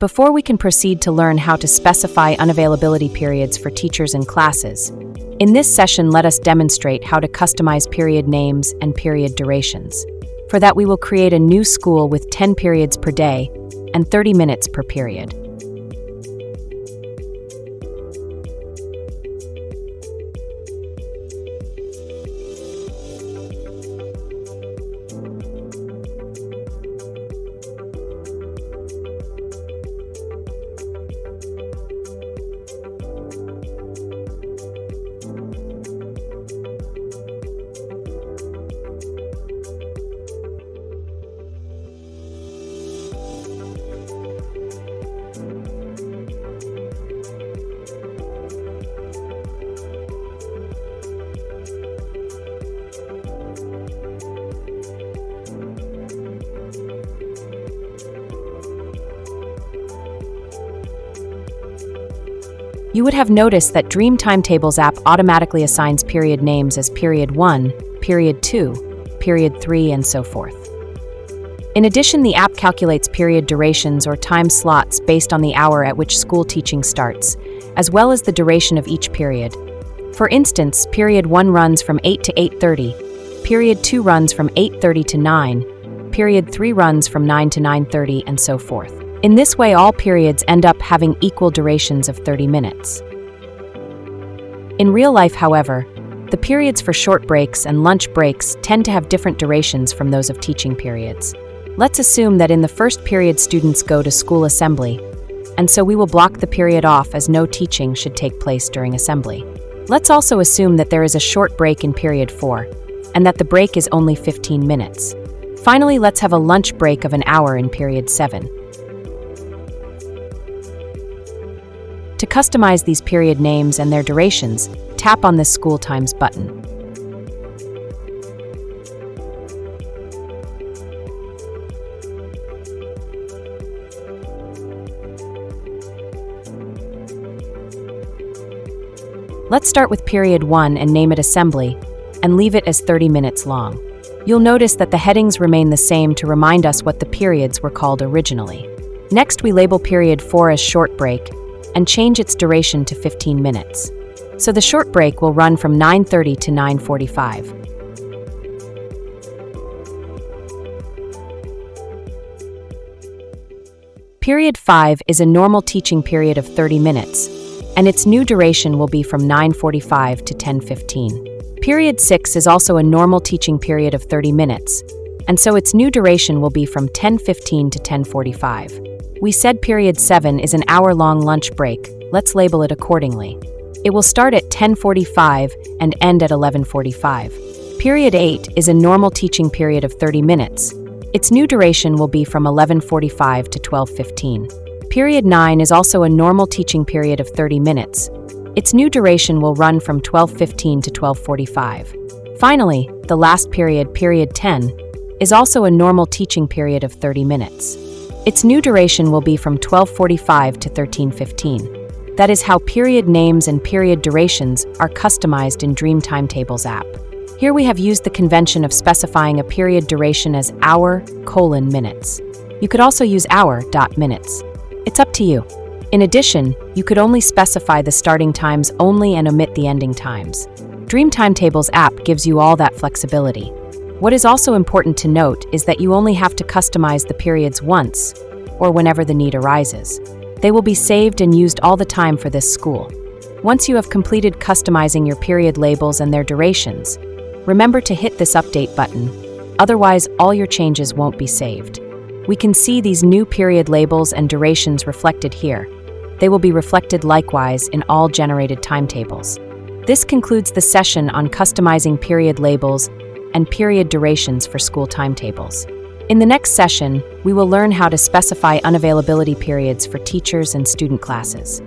Before we can proceed to learn how to specify unavailability periods for teachers and classes, in this session let us demonstrate how to customize period names and period durations. For that we will create a new school with 10 periods per day and 30 minutes per period. You would have noticed that DreamTimetables App automatically assigns period names as Period 1, Period 2, Period 3, and so forth. In addition, the app calculates period durations or time slots based on the hour at which school teaching starts, as well as the duration of each period. For instance, Period 1 runs from 8 to 8:30, Period 2 runs from 8:30 to 9, Period 3 runs from 9 to 9:30, and so forth. In this way, all periods end up having equal durations of 30 minutes. In real life, however, the periods for short breaks and lunch breaks tend to have different durations from those of teaching periods. Let's assume that in the first period students go to school assembly, and so we will block the period off as no teaching should take place during assembly. Let's also assume that there is a short break in period 4, and that the break is only 15 minutes. Finally, let's have a lunch break of an hour in period 7. To customize these period names and their durations, tap on this School Times button. Let's start with Period 1 and name it Assembly, and leave it as 30 minutes long. You'll notice that the headings remain the same to remind us what the periods were called originally. Next, we label Period 4 as Short Break, and change its duration to 15 minutes. So the short break will run from 9:30 to 9:45. Period 5 is a normal teaching period of 30 minutes, and its new duration will be from 9:45 to 10:15. Period 6 is also a normal teaching period of 30 minutes, and so its new duration will be from 10:15 to 10:45. We said Period 7 is an hour-long lunch break. Let's label it accordingly. It will start at 10:45 and end at 11:45. Period 8 is a normal teaching period of 30 minutes. Its new duration will be from 11:45 to 12:15. Period 9 is also a normal teaching period of 30 minutes. Its new duration will run from 12:15 to 12:45. Finally, the last period, Period 10, is also a normal teaching period of 30 minutes. Its new duration will be from 12:45 to 13:15. That is how period names and period durations are customized in DreamTimetables app. Here we have used the convention of specifying a period duration as hour:minutes. You could also use hour.minutes. It's up to you. In addition, you could only specify the starting times only and omit the ending times. DreamTimetables app gives you all that flexibility. What is also important to note is that you only have to customize the periods once, or whenever the need arises. They will be saved and used all the time for this school. Once you have completed customizing your period labels and their durations, remember to hit this update button, otherwise all your changes won't be saved. We can see these new period labels and durations reflected here. They will be reflected likewise in all generated timetables. This concludes the session on customizing period labels and period durations for school timetables. In the next session, we will learn how to specify unavailability periods for teachers and student classes.